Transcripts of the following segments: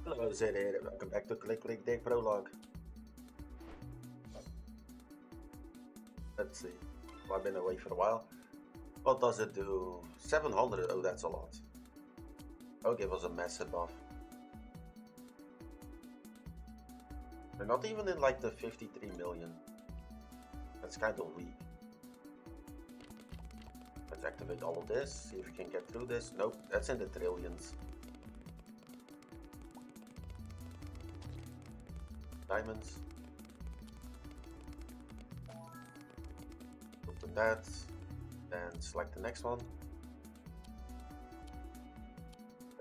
Hello, Zed. Welcome back to Click Day Prologue. Let's see. Well, I've been away for a while. What does it do? 700. Oh, that's a lot. Oh, give us a massive buff. We're not even in like the 53 million. That's kind of weak. Let's activate all of this. See if we can get through this. Nope, that's in the trillions. Diamonds. Open that. And select the next one.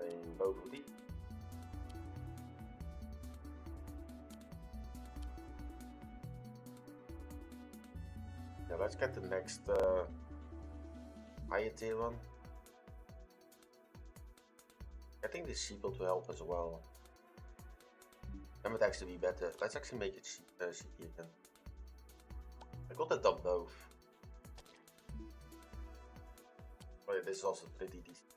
Rainbow Hoodie. Yeah, let's get the next higher tier one. I think this sheep will help as well. That might actually be better. Let's actually make it sheepy again. I got it on both. Oh yeah, this is also pretty decent.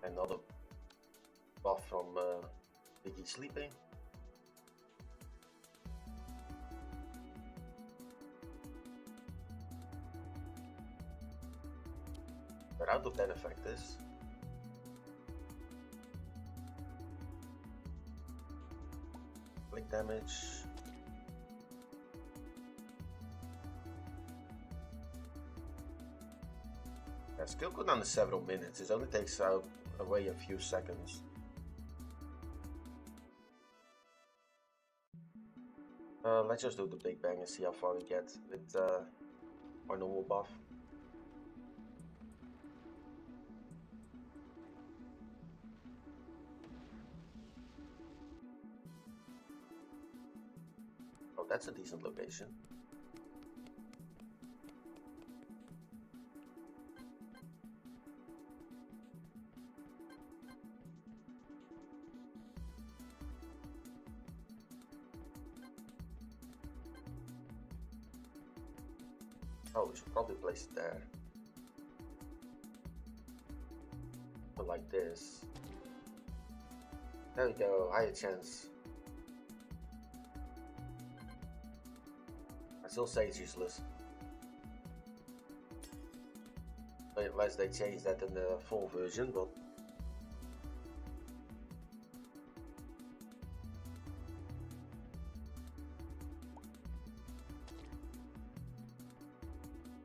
Another buff from Biggie sleeping. We're out of benefactors. Click damage. Yeah, skill cooldown is several minutes. It only takes away a few seconds. Let's just do the Big Bang and see how far we get with our normal buff. Oh, that's a decent location. Oh, we should probably place it there. But like this. There we go, higher chance. I still say it's useless. Unless they change that in the full version, but...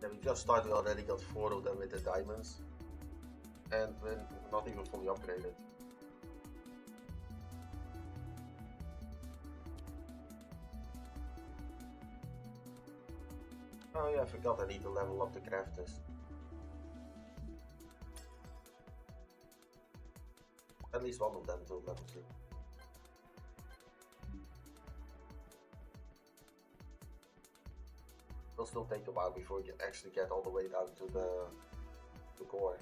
Yeah, we just started already, got 4 of them with the diamonds. And we're not even fully upgraded. Oh yeah, I forgot I need to level up the crafters. At least one of them to level 2. It'll still take a while before you actually get all the way down to the core.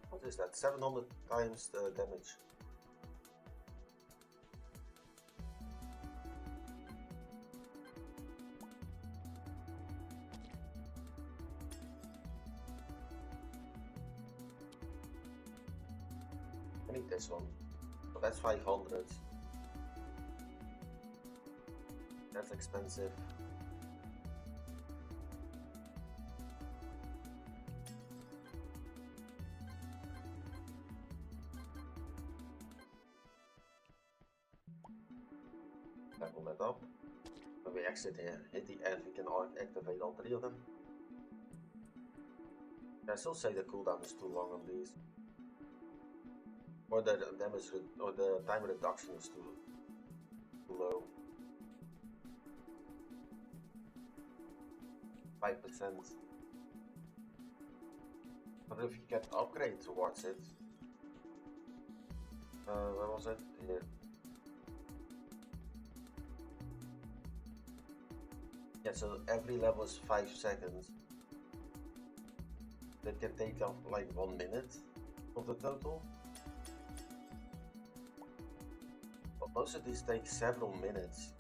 What is that? 700 times the damage. I need this one. So that's 500. That's expensive. Level that up. When we exit here, hit the end, we can activate all 3 of them. I still say the cooldown is too long on these. Or the damage or the time reduction is too low. 5%. But if you get an upgrade towards it, where was it? Here. Yeah, so every level is 5 seconds. That can take off like 1 minute of the total. But most of these take several minutes.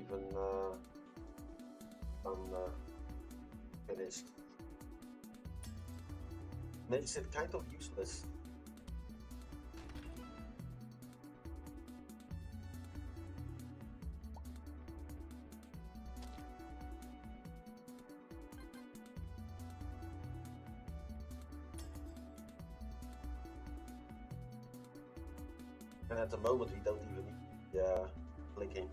even finished. Makes it kind of useless. And at the moment we don't even need clicking.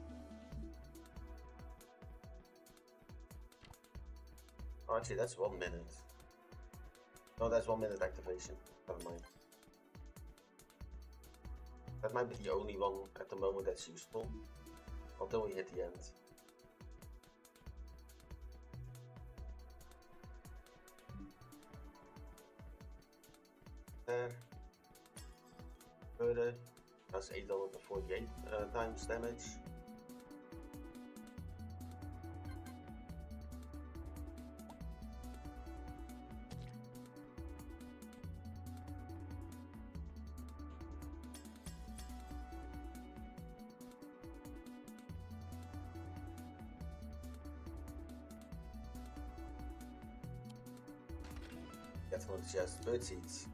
Oh, actually that's 1 minute. No, that's 1 minute activation. Never mind. That might be the only one at the moment that's useful. Until we hit the end. There. Further. That's 848 times damage. Get one just bird seeds.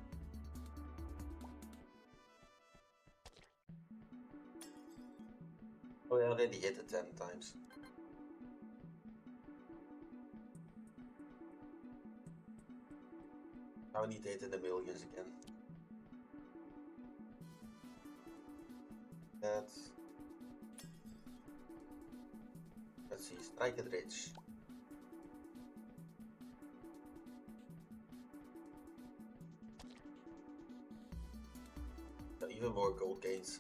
Oh, I already hit it 10 times. Now I need to hit in the millions again. Let's see, strike it rich. Even more gold gains.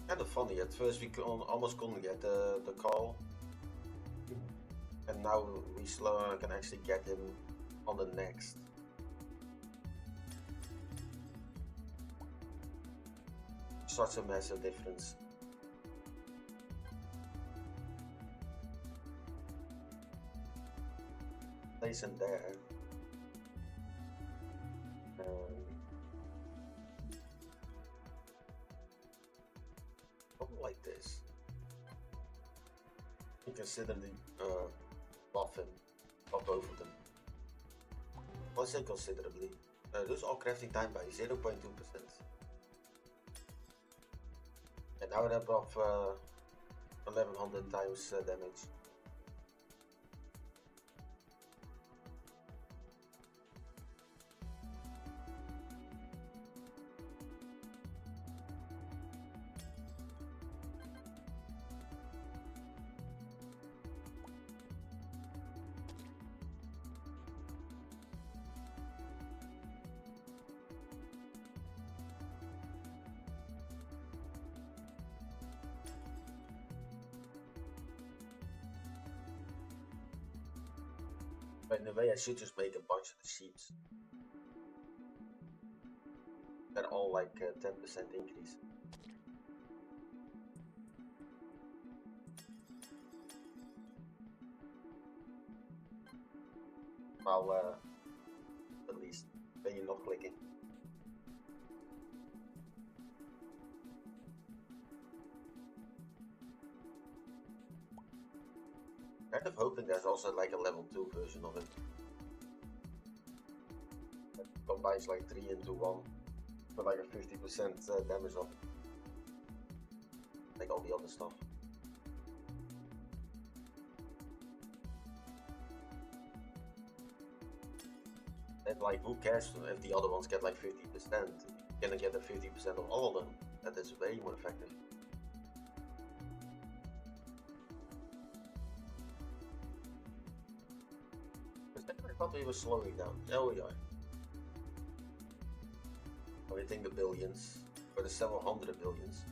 Kind of funny, at first we almost couldn't get the call. And now we can actually get him on the next. Such a massive difference. Place him there. Like this. You consider the buff both of them. Let's say considerably. Reduce all crafting time by 0.2%. And now they're above 1100 times damage. But in a way I should just make a bunch of the sheets. They're all like 10% increase. Well, at least then you're not clicking. Kind of hoping there's also like a level 2 version of it. That combines like 3 into 1 for like a 50% damage up. Like all the other stuff. And like who cares if the other ones get like 50%? You're gonna get a 50% of all of them. That is way more effective. I thought we were slowing down. There we are. Are we hitting the billions? Or the several hundred billions?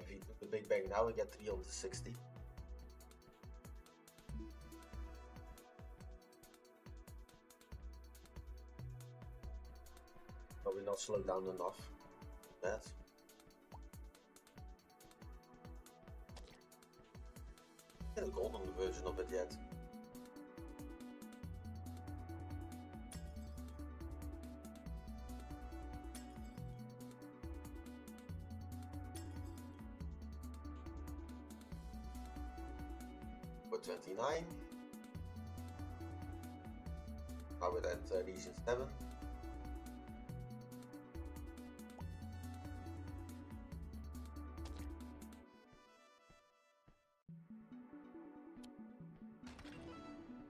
if we do the Big Bang now, we get 360. But we're not slowed down enough. That. Get a golden version of it yet. For 29. Now we're at region 7.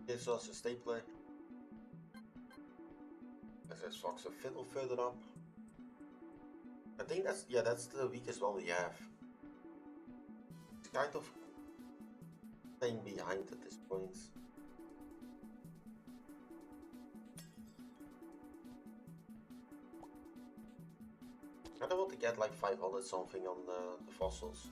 Gives us a stapler. There's Fox a Fiddle further up. I think that's the weakest one we have. It's kind of staying behind at this point. I don't want to get like 500 something on the fossils.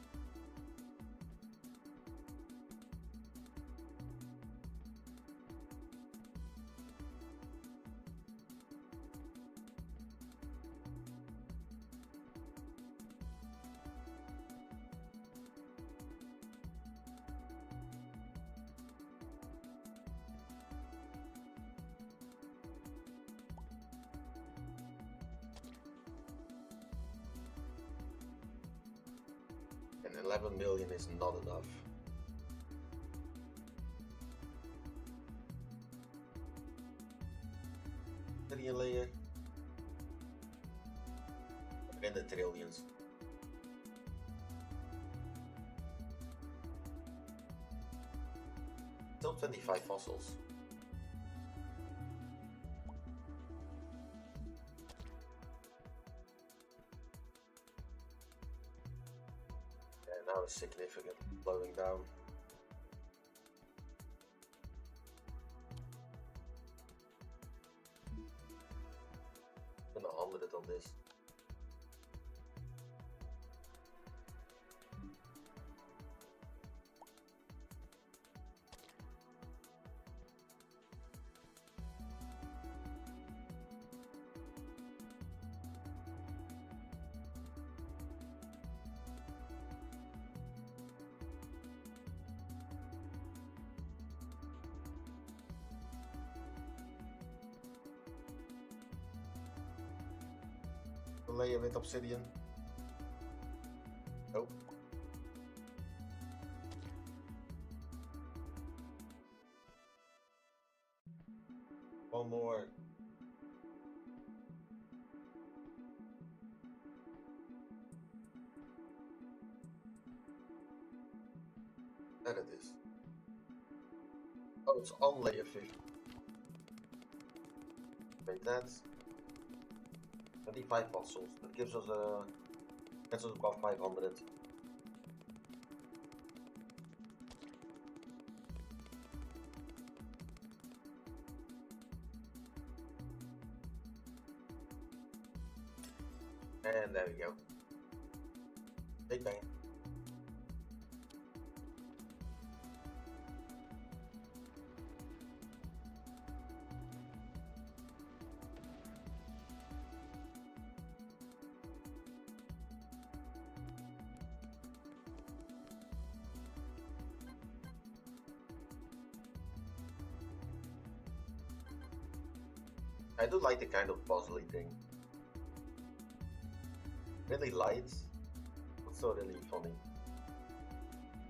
And 11 million is not enough. Trillion layer. We're in the trillions. Still 25 fossils. Now it's significantly slowing down. I'm gonna 100 on this. Layer with obsidian. Nope. One more. There it is. Oh, it's on layer 50. Wait, that's 25 fossils. That gets us about 500. And there we go. Big Bang. I do like the kind of puzzly thing. Really light, but still really funny.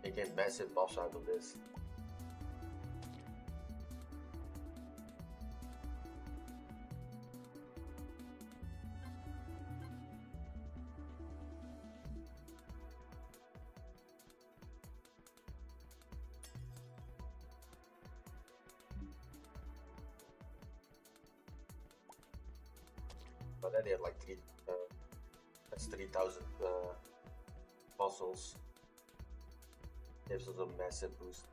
Making massive buffs out of this. But then they had like that's 3,000 fossils. Gives us a massive boost.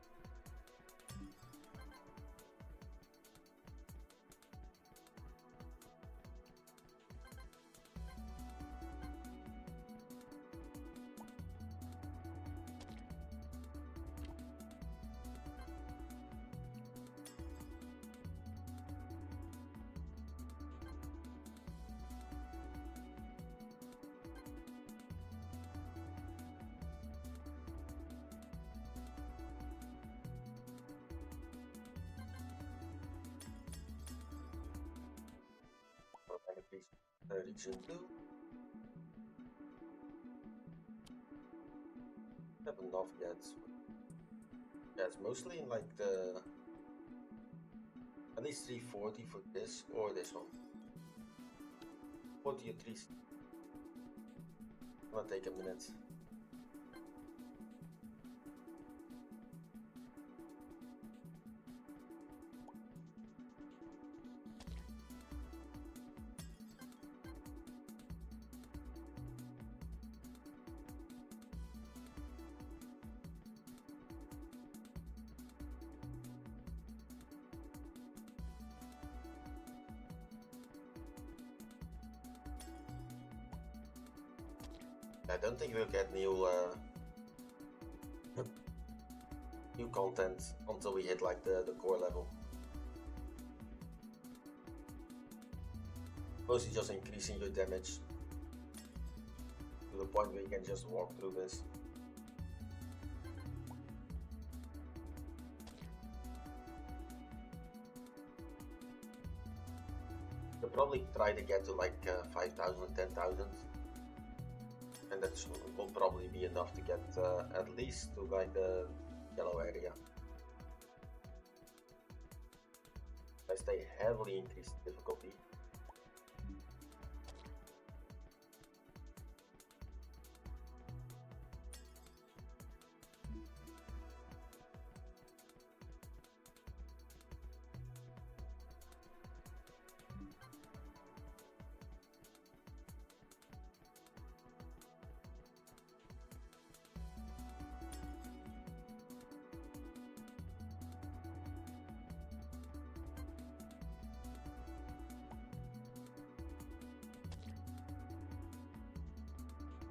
Region 2. Haven't enough yet. Yeah, it's mostly in like the at least 340 for this or this one. 40 or 3. Gonna take a minute. I don't think we'll get new new content until we hit like the core level. Mostly just increasing your damage to the point where you can just walk through this. You'll probably try to get to like 5,000, 10,000. And that will probably be enough to get at least to like the yellow area. As they heavily increase difficulty.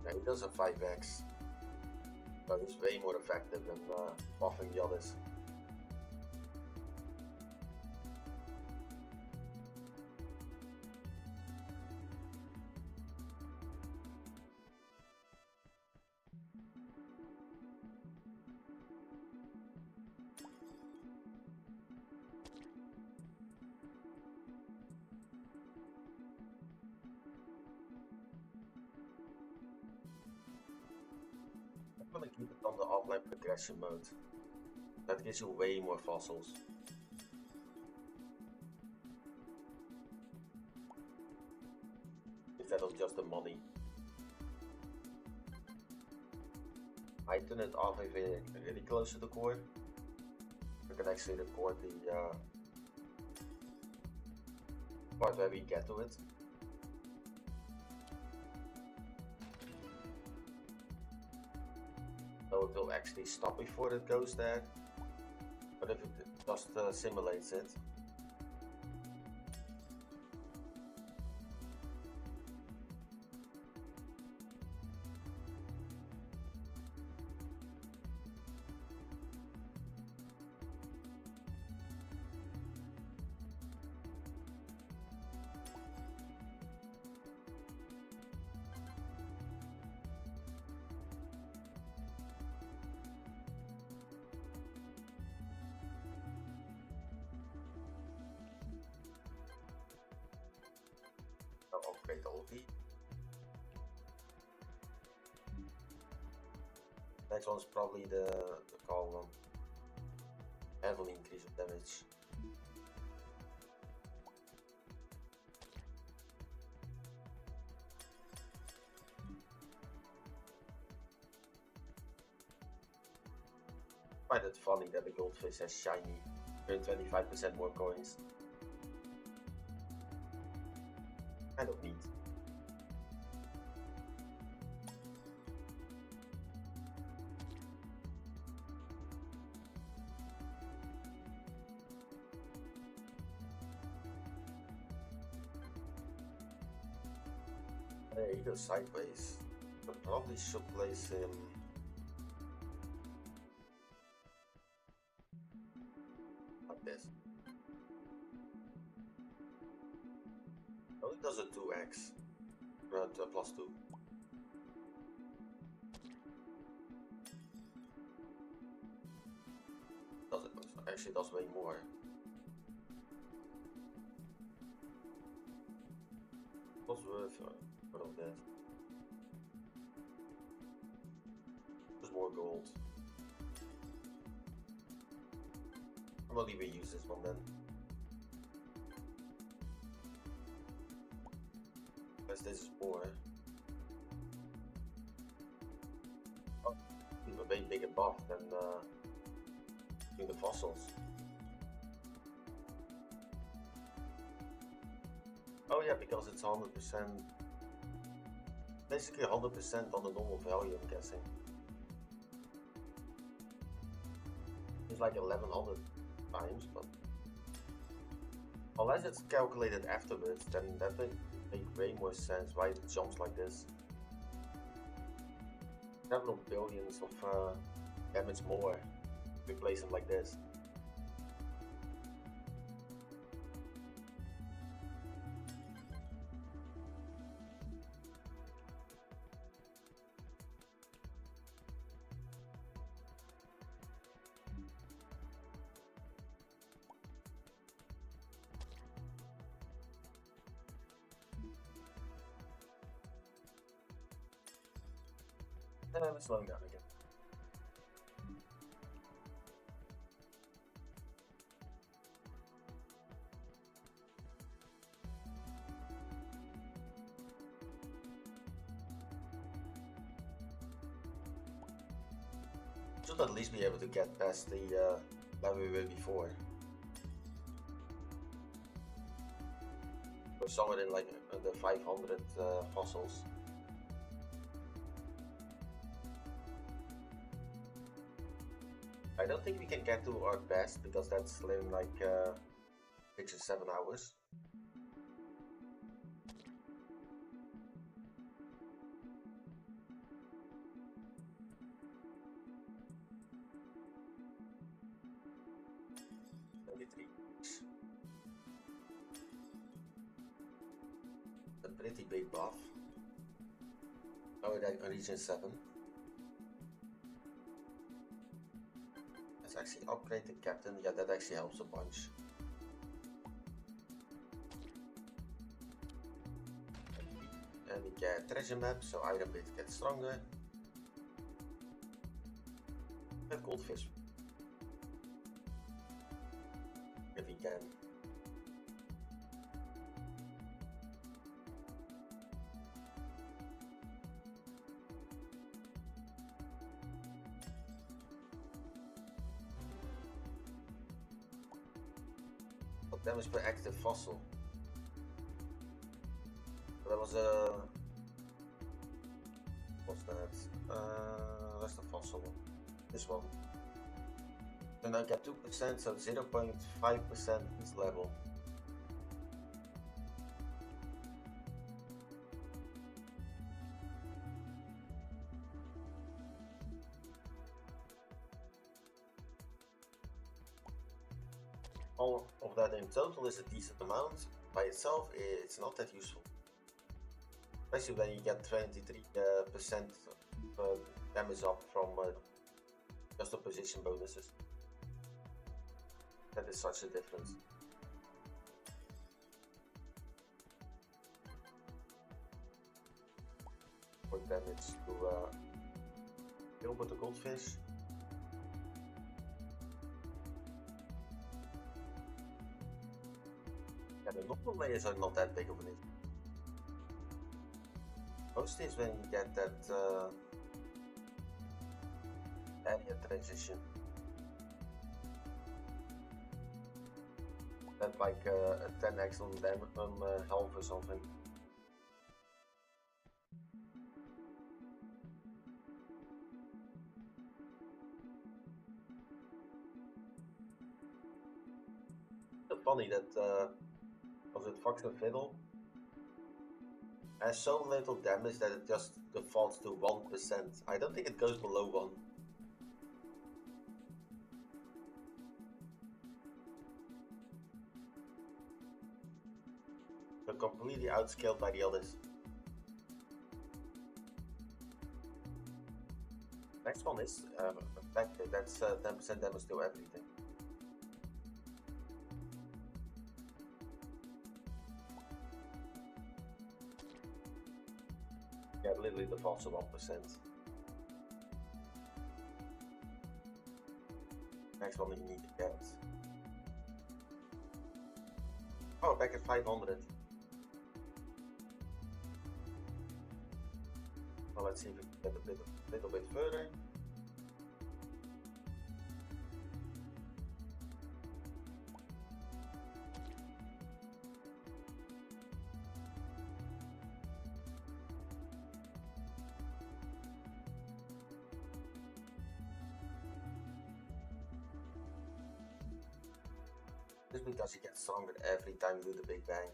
Yeah, he does a 5x, but it's way more effective than buffing the others. I'm gonna keep it on the offline progression mode. That gives you way more fossils. Instead of just the money. I turn it off if we're really close to the core. We can actually record the part where we get to it. So it will actually stop before it goes there. But if it just simulates it. I'll upgrade the ulti. Next one's probably the call one. Heavily increase of damage. I find it funny that the goldfish has shiny, earn 25% more coins. Kind of neat. He goes sideways. I probably should place him like this. Oh, it does a 2x. But plus 2. Does it? Actually, does way more. 12% What's worth all of that? Just more gold. I'm not even use this one then. Because this is more. Oh, a very bigger buff than the fossils. Oh yeah, because it's 100%. Basically 100% on the normal value, I'm guessing. It's like 1100 times, but unless it's calculated afterwards, then that would make way more sense why it jumps like this. Several billions of damage more if we place it like this. And I'm slowing down again. Should at least be able to get past the level we were before. We're somewhere in like the 500 fossils. I don't think we can get to our best because that's in like 6 or 7 hours. A pretty big buff. Oh, that region 7. Let's actually upgrade the captain. Yeah, that actually helps a bunch. And we get treasure map, so item bit gets stronger. And goldfish. If we can. What damage per active fossil? That was a... what's that? That's the fossil one. This one. And I get 2%, so 0.5% each level. All of that in total is a decent amount. By itself, it's not that useful. Especially when you get 23% damage up from just the position bonuses. That is such a difference. For damage to kill with the goldfish. Yeah, the normal layers are not that big of an issue. Mostly is when you get that area transition. That like a 10x on health or something. It's funny that was it Fox and Fiddle has so little damage that it just defaults to 1%. I don't think it goes below 1. They're completely outscaled by the others. Next one is effective. That's 10% damage to everything. Yeah, literally the fossil 1%. Next one you need to get. Oh, back at 500. Well, let's see if we can get a little bit further. Just because you get stronger every time you do the Big Bang.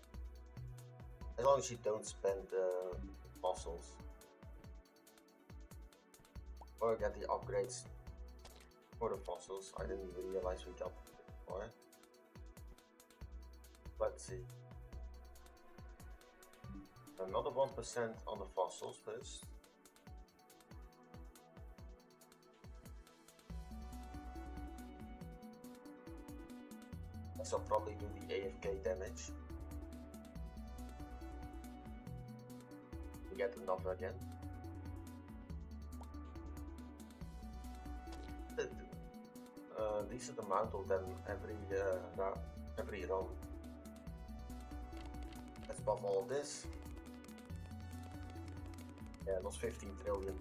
As long as you don't spend fossils. Or get the upgrades for the fossils. I didn't even realize we got it before. Let's see. Another 1% on the fossils first. So probably do the AFK damage. We get another again. Decent amount of them every run. Let's buff all of this. Yeah, lost 15 trillion.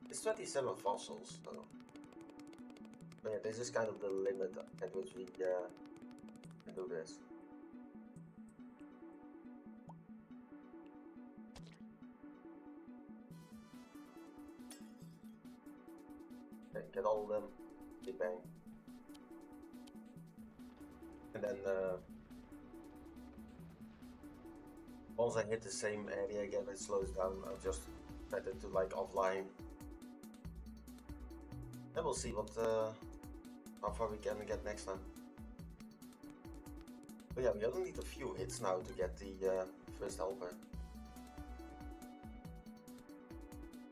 It's 27 fossils though. But yeah, this is kind of the limit at which we can do this. Okay, get all of them, Big Bang. And then once I hit the same area again, it slows down. I'll just set it to like offline. And we'll see what how far we can get next time. But yeah, we only need a few hits now to get the first helper.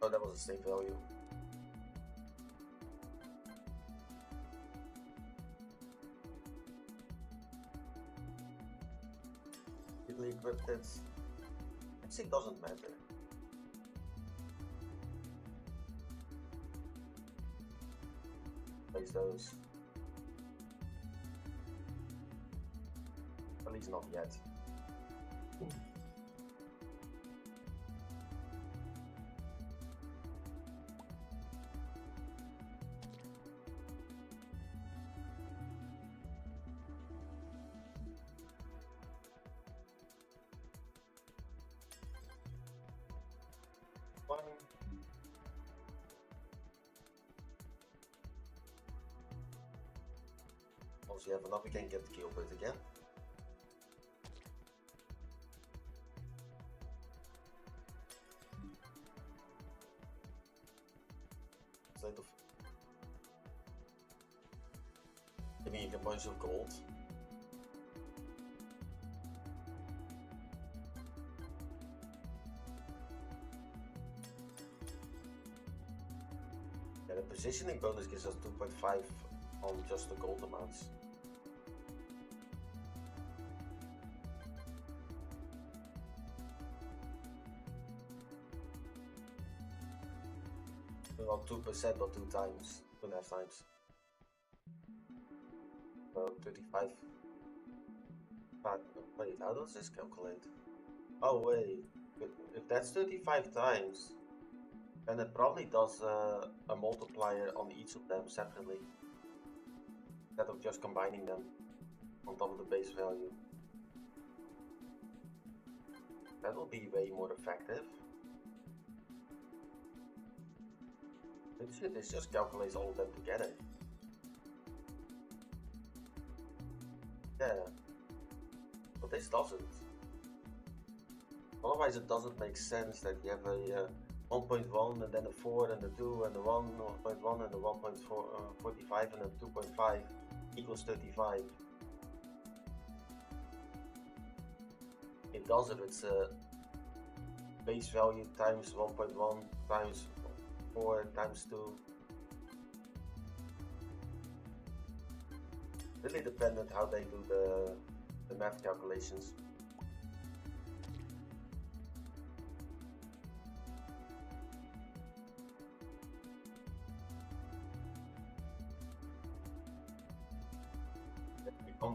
Oh, that was a save value. Quickly equipped it. Actually, it doesn't matter. Place those. At least not yet. Fine. Once you have enough, we can get the kill bit again. Instead of giving you a bunch of gold. Yeah, the positioning bonus gives us 2.5 on just the gold amounts. Well, 2% or 2 times, 2.5 times. So 35. But wait, how does this calculate? Oh wait, if that's 35 times, then it probably does a multiplier on each of them separately, instead of just combining them on top of the base value. That will be way more effective. This just calculates all of them together. Yeah, but this doesn't. Otherwise it doesn't make sense that you have a 1.1 and then a 4 and a 2 and a 1.1 and a 1.45 and a 2.5 equals 35. It does if it's a base value times 1.1 times 4 times 2. Really dependent how they do the math calculations.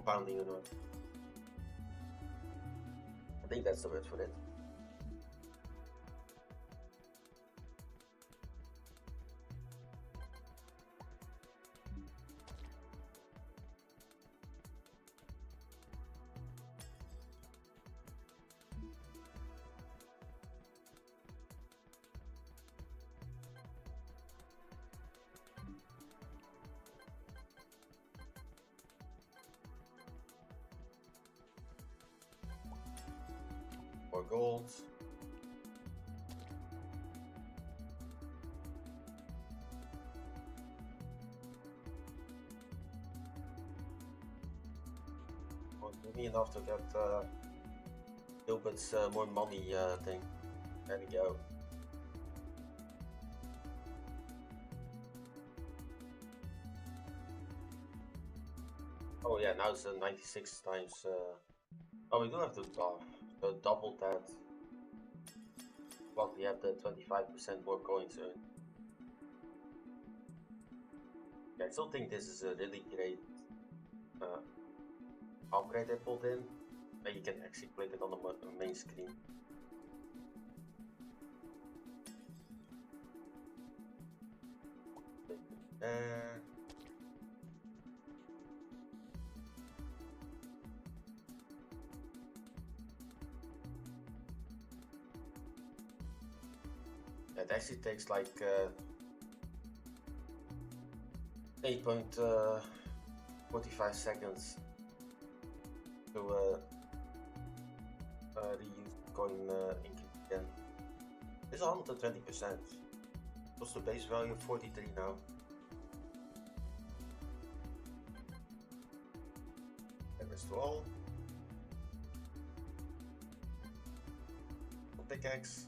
compounding or not. I think that's the word for it. More gold. Won't give me enough to get Gilbert's more money thing. There we go. Oh yeah, now it's 96 times. Oh, we do have to double that. Well, we have the 25% more coins earned. Yeah, I still think this is a really great upgrade they pulled in. And you can actually click it on the main screen. There. It actually takes like 8.45 seconds to reuse coin ink again. It's 120%. What's the base value? 43 now. Damage to all. Pickaxe.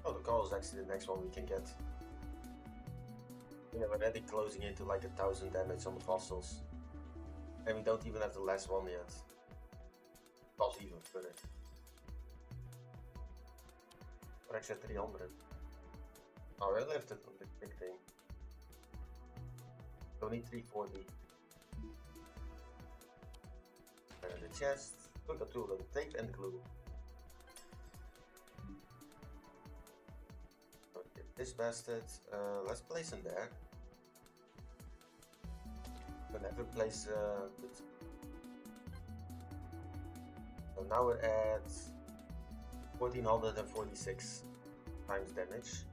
Oh, the call is actually the next one we can get. Yeah, we're already closing into like 1,000 damage on the fossils. And we don't even have the last one yet. That's even further. We're actually at 300. Oh, we left it on the big thing. Only 340. And the chest. We got 2 of them. Tape and glue. This bastard, let's place him there. We'll never place it. So now we're at 1446 times damage.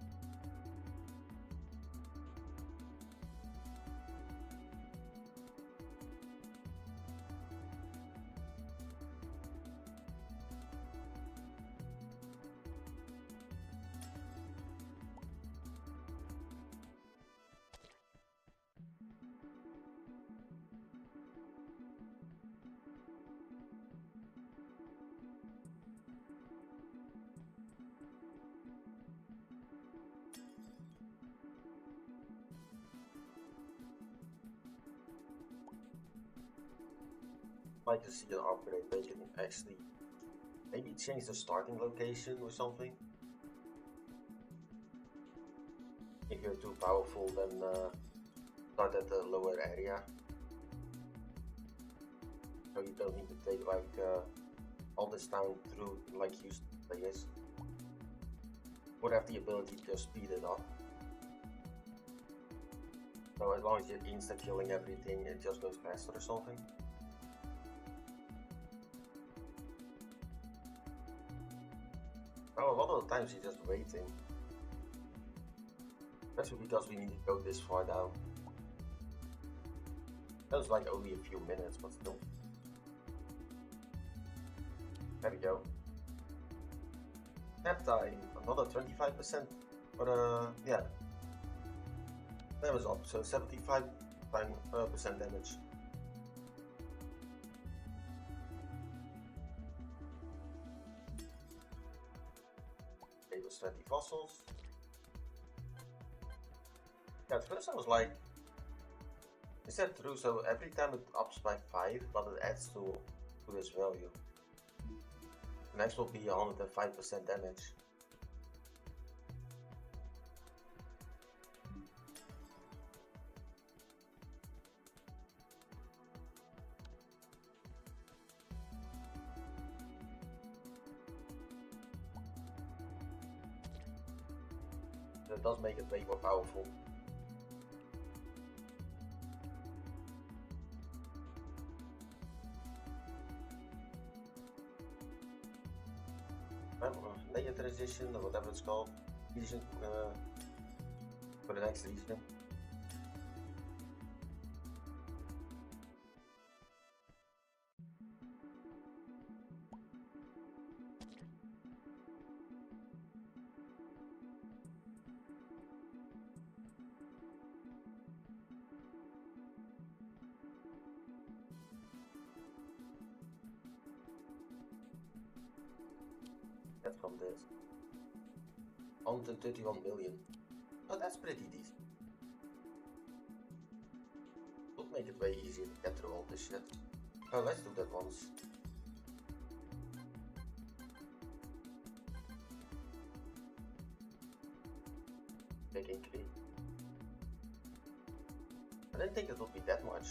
Like to see an upgrade they can actually maybe change the starting location or something. If you're too powerful, then start at the lower area. So you don't need to take like all this time through like used players. Or have the ability to speed it up. So as long as you're insta killing everything, it just goes faster or something. Oh, a lot of the times you're just waiting. Especially because we need to go this far down. That was like only a few minutes, but still. There we go. Tap time, another 25%. But yeah. That was up, so 75% damage. Gave us 20 fossils. Yeah, at first I was like, is that true? So every time it ups by 5, but it adds to this value. Next will be 105% damage. it does make it way more powerful. Negative transition or whatever it's called. Region, for the next region. That's from this. 131 million. Oh, that's pretty decent. Would make it way easier to get through all this shit. Oh, let's do that once. Big increase. I didn't think it would be that much.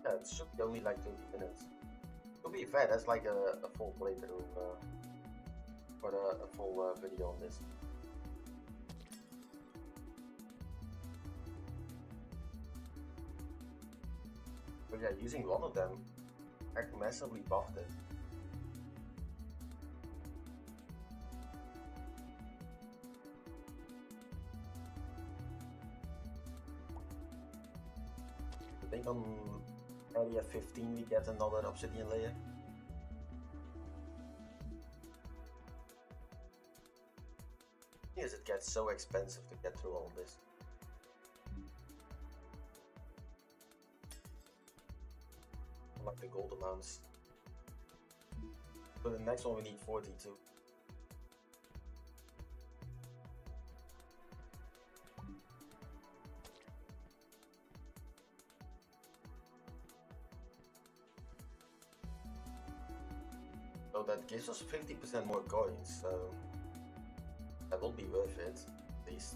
Yeah, it should be only like 20 minutes. To be fair, that's like a full playthrough, or a full video on this. But yeah, using one of them, I massively buffed it. I think on area 15 we get another obsidian layer. Yes, it gets so expensive to get through all this. Like the gold amounts. For the next one we need 42. So that gives us 50% more coins, so that will be worth it, at least.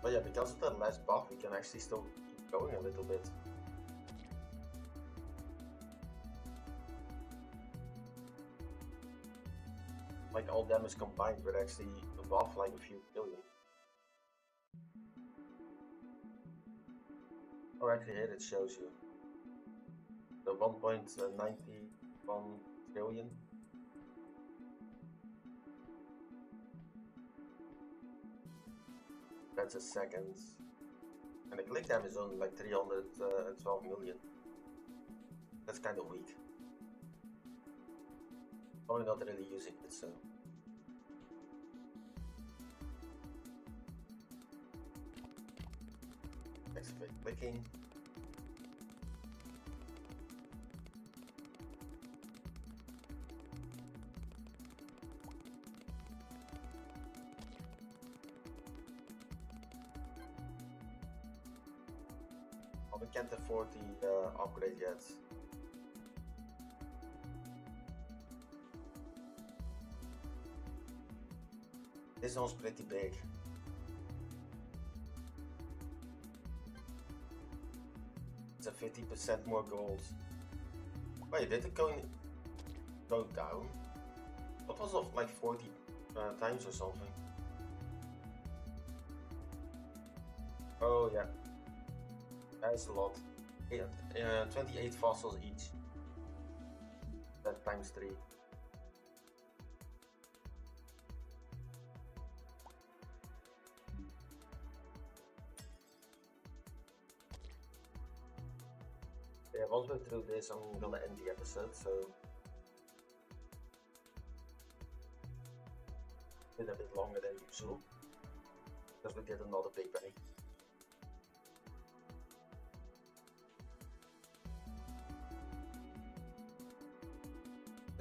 But yeah, because of the less buff, we can actually still keep going a little bit. Like all damage combined, we're actually above like a few billion. Oh, actually here it shows you the 1.91 trillion. That's a second. And the click time is only like 312 million. That's kind of weak. Probably not really using it, so. Activate clicking. Oh, we can't afford the upgrade yet. This one's pretty big. It's a 50% more gold. Wait, did it go down? What was off like 40 times or something? Oh yeah, that's a lot. Yeah, 28 fossils each. That times 3. Yeah, once we're through this, I'm gonna end the episode, so it's a bit longer than usual, because we did another big bang.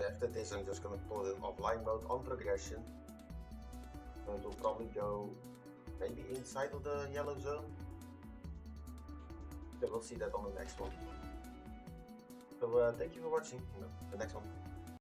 After this, I'm just gonna put it in offline mode on progression, and it will probably go maybe inside of the yellow zone. So we'll see that on the next one. So thank you for watching. The next one.